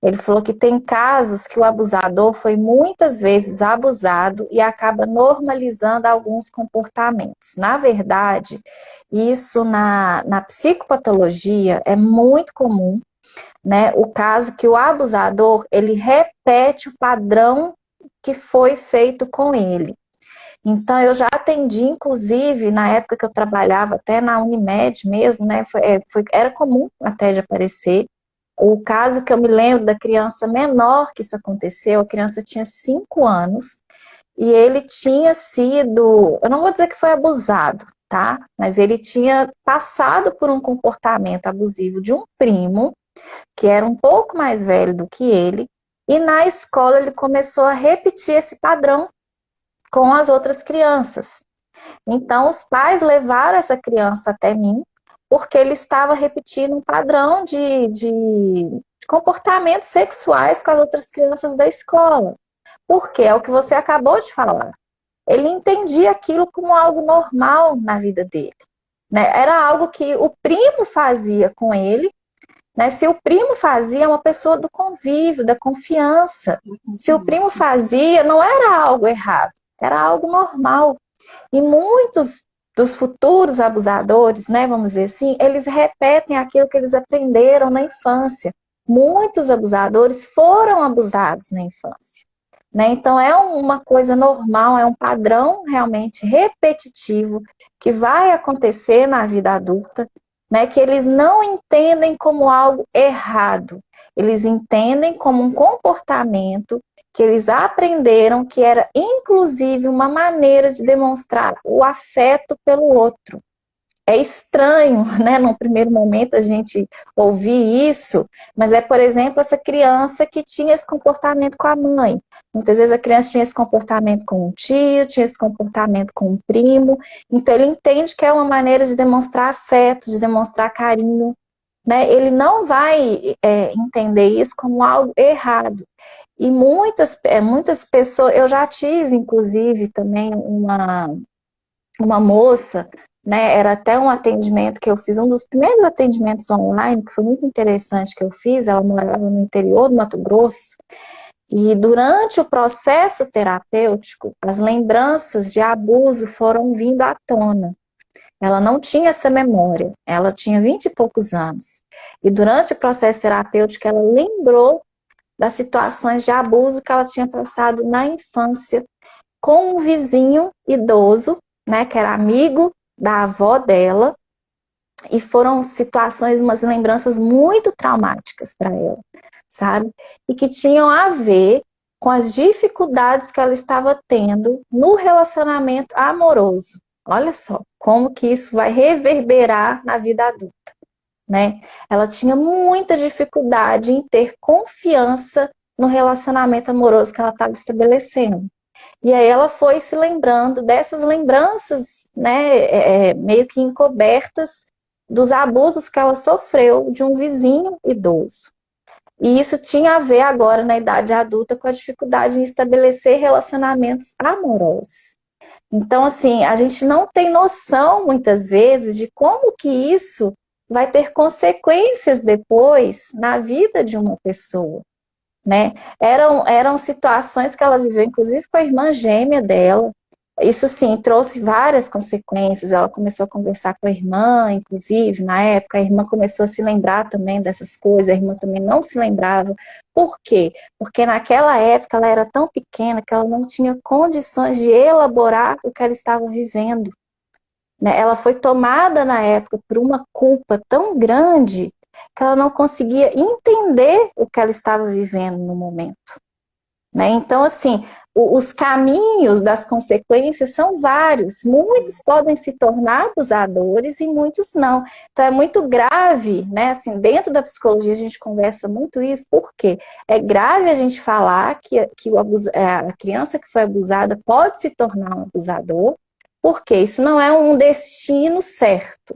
Ele falou que tem casos que o abusador foi muitas vezes abusado e acaba normalizando alguns comportamentos. Na verdade, isso na psicopatologia é muito comum, né? O caso que o abusador, ele repete o padrão que foi feito com ele. Então, eu já atendi, inclusive, na época que eu trabalhava até na Unimed mesmo, né? Era comum até de aparecer. O caso que eu me lembro da criança menor que isso aconteceu, a criança tinha 5 anos e ele tinha sido, eu não vou dizer que foi abusado, tá? Mas ele tinha passado por um comportamento abusivo de um primo, que era um pouco mais velho do que ele, e na escola ele começou a repetir esse padrão com as outras crianças. Então, os pais levaram essa criança até mim, porque ele estava repetindo um padrão de comportamentos sexuais com as outras crianças da escola. Porque é o que você acabou de falar. Ele entendia aquilo como algo normal na vida dele, né? Era algo que o primo fazia com ele, né? Se o primo fazia, é uma pessoa do convívio, da confiança. Se o primo fazia, não era algo errado, era algo normal. E muitos dos futuros abusadores, né, vamos dizer assim, eles repetem aquilo que eles aprenderam na infância. Muitos abusadores foram abusados na infância, né? Então é uma coisa normal, é um padrão realmente repetitivo que vai acontecer na vida adulta, né, que eles não entendem como algo errado, eles entendem como um comportamento que eles aprenderam que era inclusive uma maneira de demonstrar o afeto pelo outro. É estranho, né, num primeiro momento a gente ouvir isso, mas é, por exemplo, essa criança que tinha esse comportamento com a mãe. Muitas vezes a criança tinha esse comportamento com um tio, tinha esse comportamento com um primo, então ele entende que é uma maneira de demonstrar afeto, de demonstrar carinho, né? Ele não vai entender isso como algo errado. E muitas pessoas, eu já tive, inclusive, também uma moça, né? Era até um atendimento que eu fiz, um dos primeiros atendimentos online, que foi muito interessante que eu fiz. Ela morava no interior do Mato Grosso, e durante o processo terapêutico, as lembranças de abuso foram vindo à tona. Ela não tinha essa memória, ela tinha 20 e poucos anos. E durante o processo terapêutico, ela lembrou das situações de abuso que ela tinha passado na infância com um vizinho idoso, né, que era amigo da avó dela, e foram situações, umas lembranças muito traumáticas para ela, sabe? E que tinham a ver com as dificuldades que ela estava tendo no relacionamento amoroso. Olha só como que isso vai reverberar na vida adulta, né? Ela tinha muita dificuldade em ter confiança no relacionamento amoroso que ela estava estabelecendo. E aí ela foi se lembrando dessas lembranças, né, meio que encobertas dos abusos que ela sofreu de um vizinho idoso. E isso tinha a ver agora na idade adulta com a dificuldade em estabelecer relacionamentos amorosos. Então, assim, a gente não tem noção, muitas vezes, de como que isso vai ter consequências depois na vida de uma pessoa, né? Eram situações que ela viveu, inclusive, com a irmã gêmea dela. Isso, sim, trouxe várias consequências. Ela começou a conversar com a irmã, inclusive, na época, a irmã começou a se lembrar também dessas coisas, a irmã também não se lembrava. Por quê? Porque naquela época ela era tão pequena que ela não tinha condições de elaborar o que ela estava vivendo, né? Ela foi tomada na época por uma culpa tão grande que ela não conseguia entender o que ela estava vivendo no momento, né? Então, assim, os caminhos das consequências são vários. Muitos podem se tornar abusadores e muitos não. Então, é muito grave, né? Assim, dentro da psicologia a gente conversa muito isso, porque é grave a gente falar que a criança que foi abusada pode se tornar um abusador, porque isso não é um destino certo,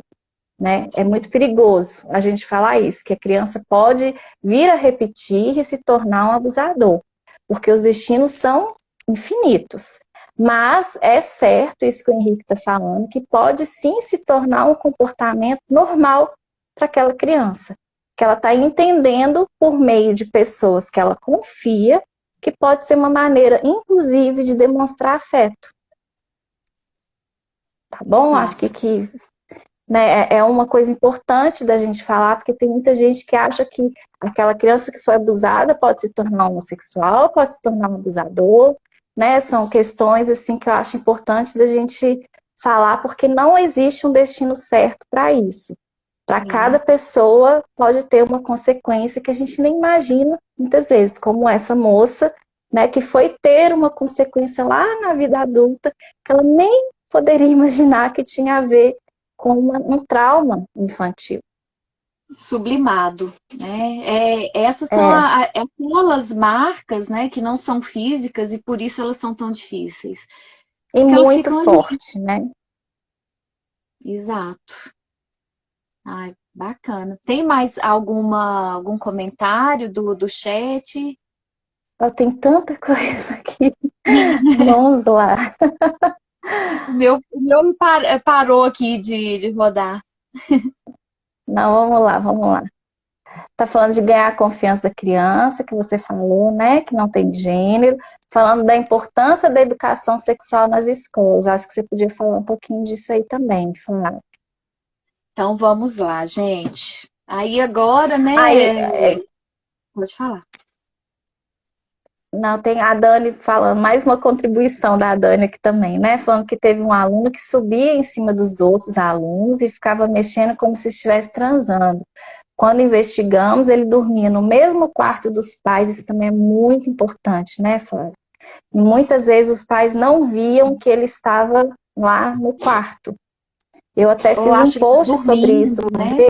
né? É muito perigoso a gente falar isso, que a criança pode vir a repetir e se tornar um abusador, porque os destinos são infinitos. Mas é certo isso que o Henrique está falando, que pode sim se tornar um comportamento normal para aquela criança, que ela está entendendo por meio de pessoas que ela confia, que pode ser uma maneira, inclusive, de demonstrar afeto. Tá bom? Acho Exato. que né, é uma coisa importante da gente falar, porque tem muita gente que acha que aquela criança que foi abusada pode se tornar homossexual, pode se tornar um abusador, né? São questões assim que eu acho importante da gente falar, porque não existe um destino certo para isso. Para cada pessoa pode ter uma consequência que a gente nem imagina muitas vezes, como essa moça, né, que foi ter uma consequência lá na vida adulta que ela nem poderia imaginar que tinha a ver com um trauma infantil. Sublimado, né? Essas são aquelas marcas, né, que não são físicas e por isso elas são tão difíceis. E Porque elas muito ficam ali. forte, né? Exato. Ai, bacana. Tem mais algum comentário do chat? Eu tenho tanta coisa aqui. Vamos lá. O meu parou aqui de rodar. Não, vamos lá. Tá falando de ganhar a confiança da criança, que você falou, né? Que não tem gênero. Falando da importância da educação sexual nas escolas. Acho que você podia falar um pouquinho disso aí também, falar. Então vamos lá, gente. Aí agora, Aí, né? Pode falar. não, tem a Dani falando, mais uma contribuição da Dani aqui também, né? Falando que teve um aluno que subia em cima dos outros alunos e ficava mexendo como se estivesse transando. Quando investigamos, ele dormia no mesmo quarto dos pais, isso também é muito importante, né, Flávia? E muitas vezes os pais não viam que ele estava lá no quarto. Eu até Eu fiz um acho que post sobre dormindo, isso, né?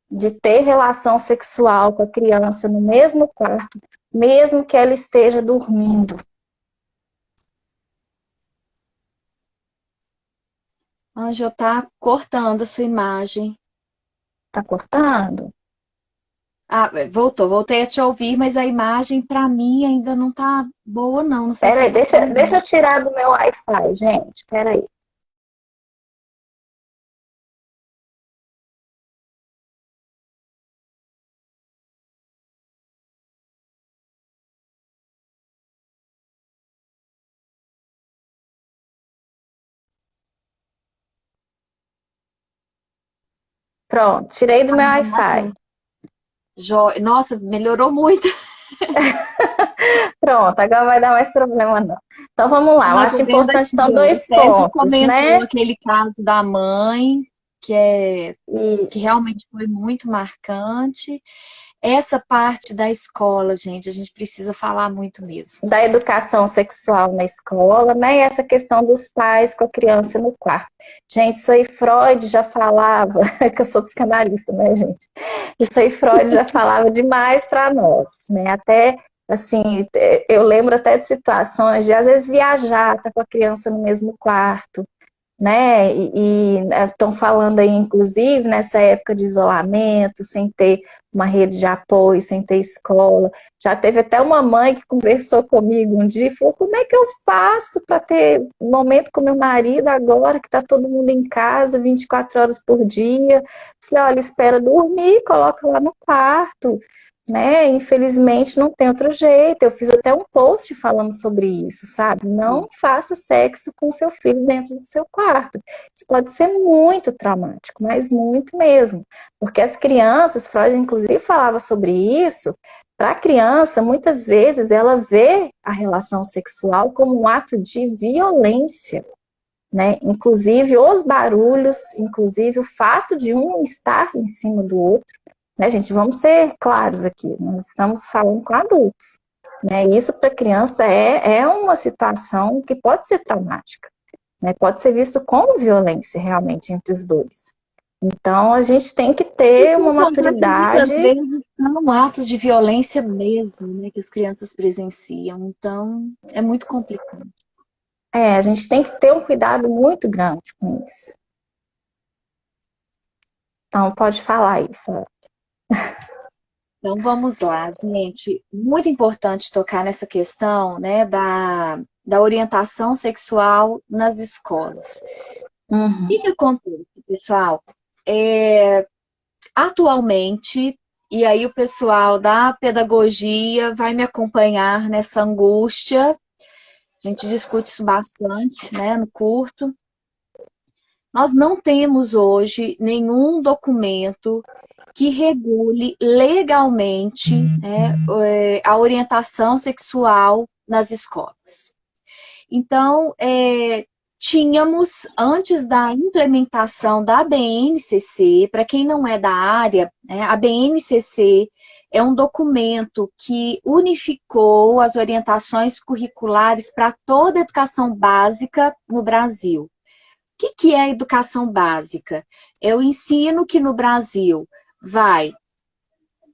de ter relação sexual com a criança no mesmo quarto, mesmo que ela esteja dormindo. Ângela tá cortando a sua imagem. Tá cortando? Ah, voltei a te ouvir, mas a imagem para mim ainda não tá boa, não. Não sei se Peraí, você tá deixa ouvindo. eu tirar do meu Wi-Fi, gente. Peraí. Pronto, tirei do meu Wi-Fi. Nossa, melhorou muito. Pronto, agora vai dar mais problema não. Então vamos lá, eu Ah, tô acho vendo importante aqui, então ó. O dois Sérgio pontos, comentou né? aquele caso da mãe, E que realmente foi muito marcante. Essa parte da escola, gente, a gente precisa falar muito mesmo. da educação sexual na escola, né? E essa questão dos pais com a criança no quarto. Gente, isso aí Freud já falava, que eu sou psicanalista, né, gente? Isso aí Freud já falava demais para nós, né? Até assim, eu lembro até de situações de às vezes viajar, tá com a criança no mesmo quarto, né? E estão falando aí, inclusive, nessa época de isolamento, sem ter uma rede de apoio, sem ter escola. Já teve até uma mãe que conversou comigo um dia e falou: como é que eu faço para ter um momento com meu marido agora que está todo mundo em casa 24 horas por dia? Falei: olha, espera dormir, coloca lá no quarto. Né? Infelizmente não tem outro jeito. Eu fiz até um post falando sobre isso, sabe? Não faça sexo com seu filho dentro do seu quarto. Isso pode ser muito traumático, mas muito mesmo. Porque as crianças, Freud inclusive falava sobre isso, para a criança, muitas vezes ela vê a relação sexual como um ato de violência. Né? Inclusive os barulhos, inclusive o fato de um estar em cima do outro, né, gente? Vamos ser claros aqui, nós estamos falando com adultos, né? Isso para criança é uma situação que pode ser traumática, né? Pode ser visto como violência realmente entre os dois. Então a gente tem que ter uma Que muitas maturidade. vezes são atos de violência mesmo, né, que as crianças presenciam. Então, é muito complicado. A gente tem que ter um cuidado muito grande com isso. Então pode falar aí, Flávia. Então vamos lá, gente. Muito importante tocar nessa questão, né, da orientação sexual nas escolas. O Uhum. que acontece, pessoal? É, atualmente, e aí o pessoal da pedagogia vai me acompanhar nessa angústia. A gente discute isso bastante, né, no curso. Nós não temos hoje nenhum documento que regule legalmente, né, a orientação sexual nas escolas. Então, tínhamos, antes da implementação da BNCC, para quem não é da área, né, a BNCC é um documento que unificou as orientações curriculares para toda a educação básica no Brasil. O que é a educação básica? É o ensino que no Brasil vai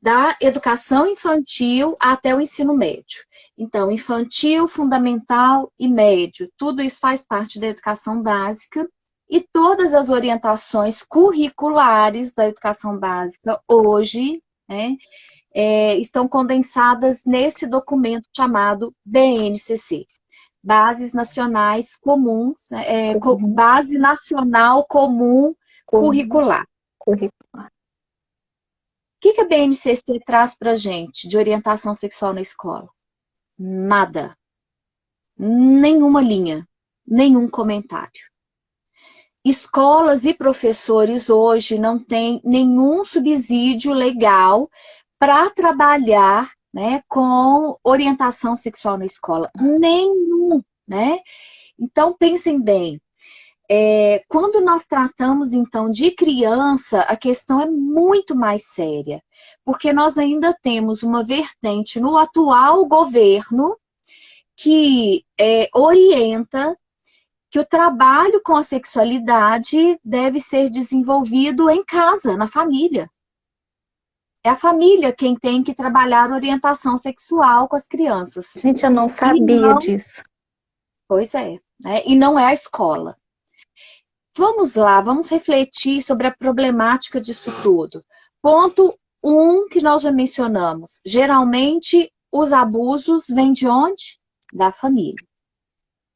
da educação infantil até o ensino médio. Então, infantil, fundamental e médio, tudo isso faz parte da educação básica e todas as orientações curriculares da educação básica hoje, né, estão condensadas nesse documento chamado BNCC. Bases Nacionais Comuns, né, Base Nacional Comum Curricular. O que a BNCC traz para a gente de orientação sexual na escola? Nada. Nenhuma linha. Nenhum comentário. Escolas e professores hoje não têm nenhum subsídio legal para trabalhar, né, com orientação sexual na escola. Nenhum, né? Então, pensem bem. Quando nós tratamos, então, de criança, a questão é muito mais séria, porque nós ainda temos uma vertente no atual governo que orienta que o trabalho com a sexualidade deve ser desenvolvido em casa, na família. É a família quem tem que trabalhar orientação sexual com as crianças. Gente, eu não sabia disso. Pois é, né? E não é a escola. Vamos lá, vamos refletir sobre a problemática disso tudo. Ponto 1 que nós já mencionamos. Geralmente, os abusos vêm de onde? Da família.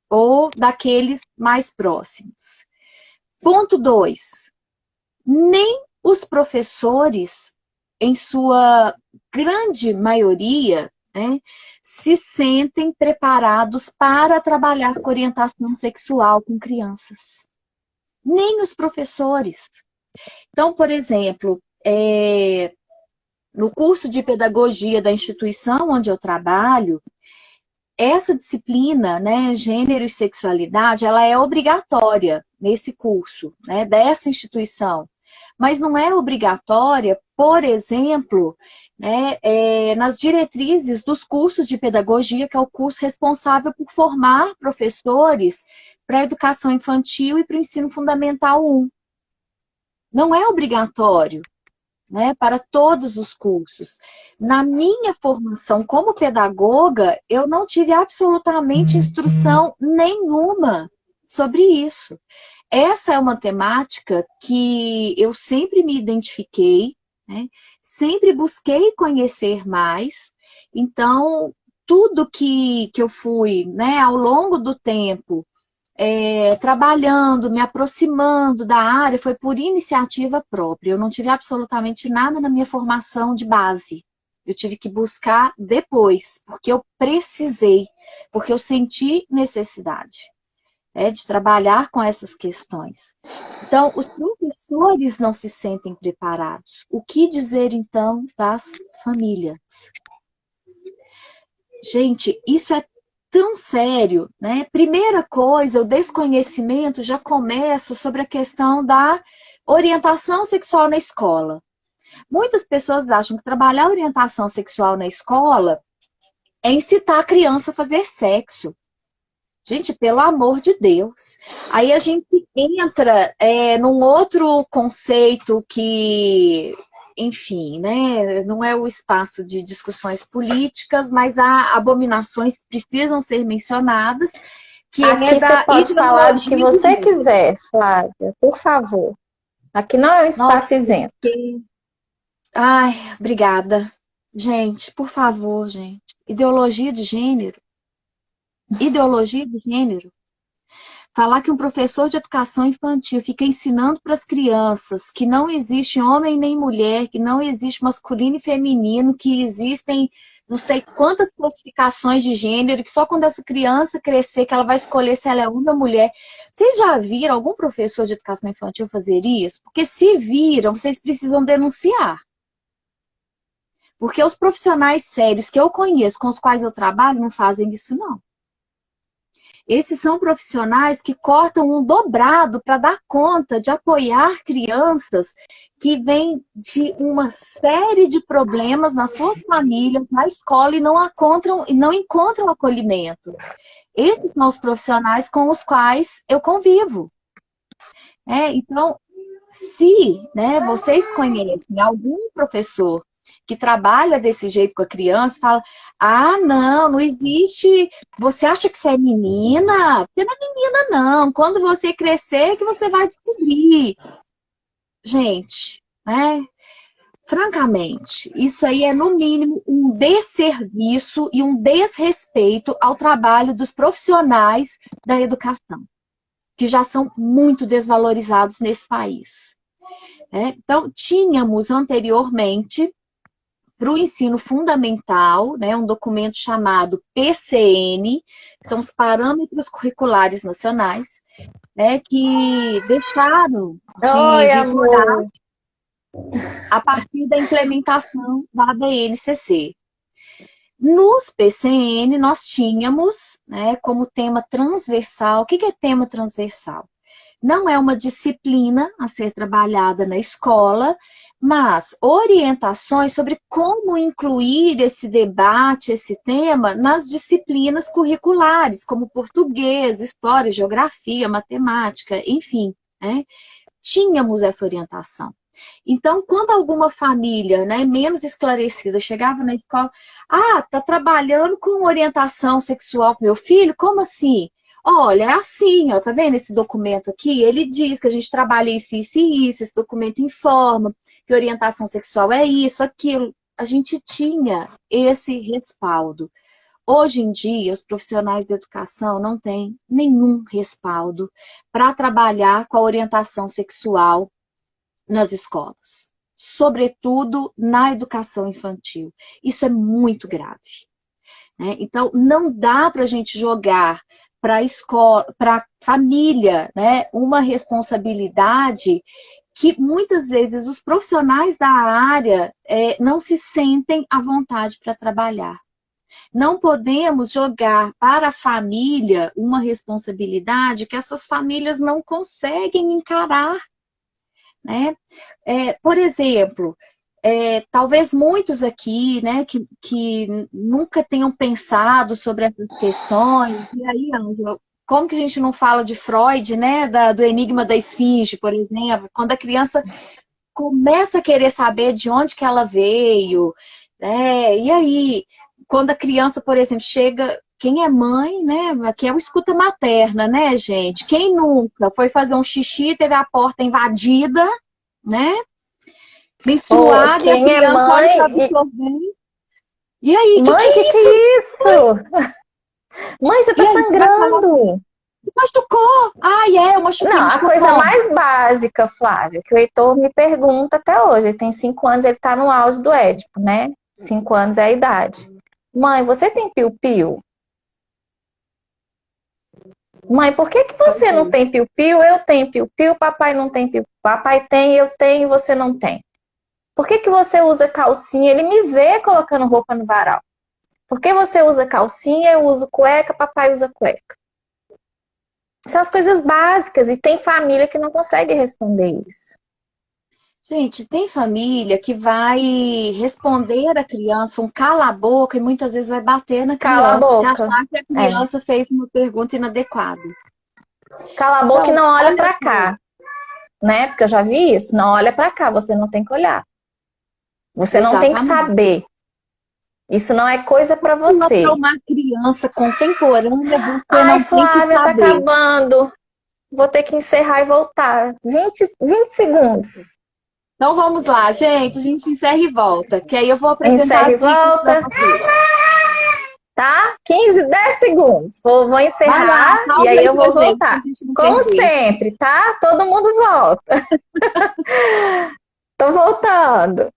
Ou daqueles mais próximos. Ponto 2. Nem os professores, em sua grande maioria, né, se sentem preparados para trabalhar com orientação sexual com crianças. Nem os professores. Então, por exemplo, no curso de pedagogia da instituição onde eu trabalho, essa disciplina, né, gênero e sexualidade, ela é obrigatória nesse curso, né, dessa instituição. Mas não é obrigatória, por exemplo, né, nas diretrizes dos cursos de pedagogia, que é o curso responsável por formar professores para a educação infantil e para o ensino fundamental 1. Não é obrigatório, né, para todos os cursos. Na minha formação como pedagoga, eu não tive absolutamente instrução nenhuma sobre isso. Essa é uma temática que eu sempre me identifiquei, né, sempre busquei conhecer mais. Então, tudo que eu fui, né, ao longo do tempo, trabalhando, me aproximando da área, foi por iniciativa própria. Eu não tive absolutamente nada na minha formação de base. Eu tive que buscar depois, porque eu precisei, porque eu senti necessidade de trabalhar com essas questões. Então, os professores não se sentem preparados. O que dizer, então, das famílias? Gente, isso é tão sério, né? Primeira coisa, o desconhecimento já começa sobre a questão da orientação sexual na escola. Muitas pessoas acham que trabalhar orientação sexual na escola é incitar a criança a fazer sexo. Gente, pelo amor de Deus. Aí a gente entra num outro conceito que, enfim, né, não é o espaço de discussões políticas, mas há abominações que precisam ser mencionadas, que aqui você pode falar do que você quiser, Flávia, por favor. Aqui não é um espaço isento. Ai, obrigada. Gente, por favor, gente. Ideologia de gênero. Ideologia de gênero. Falar que um professor de educação infantil fica ensinando para as crianças que não existe homem nem mulher, que não existe masculino e feminino, que existem não sei quantas classificações de gênero, que só quando essa criança crescer que ela vai escolher se ela é homem ou mulher. Vocês já viram algum professor de educação infantil fazer isso? Porque se viram, vocês precisam denunciar. Porque os profissionais sérios que eu conheço, com os quais eu trabalho, não fazem isso, não. Esses são profissionais que cortam um dobrado para dar conta de apoiar crianças que vêm de uma série de problemas nas suas famílias, na escola, e não encontram acolhimento. Esses são os profissionais com os quais eu convivo. Então, se vocês conhecem algum professor que trabalha desse jeito com a criança, fala, não existe, você acha que você é menina? Você não é menina, não. Quando você crescer, que você vai descobrir. Gente, francamente, isso aí é, no mínimo, um desserviço e um desrespeito ao trabalho dos profissionais da educação, que já são muito desvalorizados nesse país. Então, tínhamos anteriormente, para o ensino fundamental, um documento chamado PCN, que são os Parâmetros Curriculares Nacionais, que deixaram de vigorar a partir da implementação da BNCC. Nos PCN, nós tínhamos como tema transversal. O que é tema transversal? Não é uma disciplina a ser trabalhada na escola, mas orientações sobre como incluir esse debate, esse tema, nas disciplinas curriculares, como português, história, geografia, matemática, enfim. Tínhamos essa orientação. Então, quando alguma família menos esclarecida chegava na escola, tá trabalhando com orientação sexual com meu filho? Como assim? Olha, é assim, tá vendo esse documento aqui? Ele diz que a gente trabalha isso, isso e isso, esse documento informa que orientação sexual é isso, aquilo. A gente tinha esse respaldo. Hoje em dia, os profissionais da educação não têm nenhum respaldo para trabalhar com a orientação sexual nas escolas, sobretudo na educação infantil. Isso é muito grave. Então, não dá para a gente jogar para a escola, para a família, uma responsabilidade que muitas vezes os profissionais da área não se sentem à vontade para trabalhar. Não podemos jogar para a família uma responsabilidade que essas famílias não conseguem encarar. Por exemplo, talvez muitos aqui, que nunca tenham pensado sobre essas questões. E aí, Ângela, como que a gente não fala de Freud, do enigma da esfinge, por exemplo, quando a criança começa a querer saber de onde que ela veio, e aí, quando a criança, por exemplo, chega, quem é mãe, que é o escuta materna, gente? Quem nunca foi fazer um xixi e teve a porta invadida, menstruada, quem e a criança olha para absorver. E aí, mãe, que é isso? Mãe, você tá sangrando. Machucou. Eu machuquei. Não, a coisa mais básica, Flávia, que o Heitor me pergunta até hoje. Ele tem 5 anos, ele tá no auge do Édipo, 5 anos é a idade. Mãe, você tem piu-piu? Mãe, por que você não tem piu-piu? Eu tenho piu-piu, papai não tem piu-piu. Papai tem, eu tenho, você não tem. Por que você usa calcinha? Ele me vê colocando roupa no varal. Por que você usa calcinha? Eu uso cueca, papai usa cueca. São as coisas básicas e tem família que não consegue responder isso. Gente, tem família que vai responder a criança um cala a boca e muitas vezes vai bater na criança. Cala a boca. Se achar que a criança fez uma pergunta inadequada. Cala a boca e não olha pra cá. Porque eu já vi isso. Não olha pra cá, você não tem que olhar. Você não tem que saber. Isso não é coisa pra você. Para uma criança contemporânea, você não Flávia, tem que saber. Tá acabando. Vou ter que encerrar e voltar. 20 segundos. Então vamos lá, gente. A gente encerra e volta. Que aí eu vou apresentar Encerra e as dicas volta. pra vocês. Tá? 15, 10 segundos. Vou Vai lá, encerrar salva e aí eu pra vou gente, voltar. pra gente não Como perder. sempre, tá? Todo mundo volta. Tô voltando.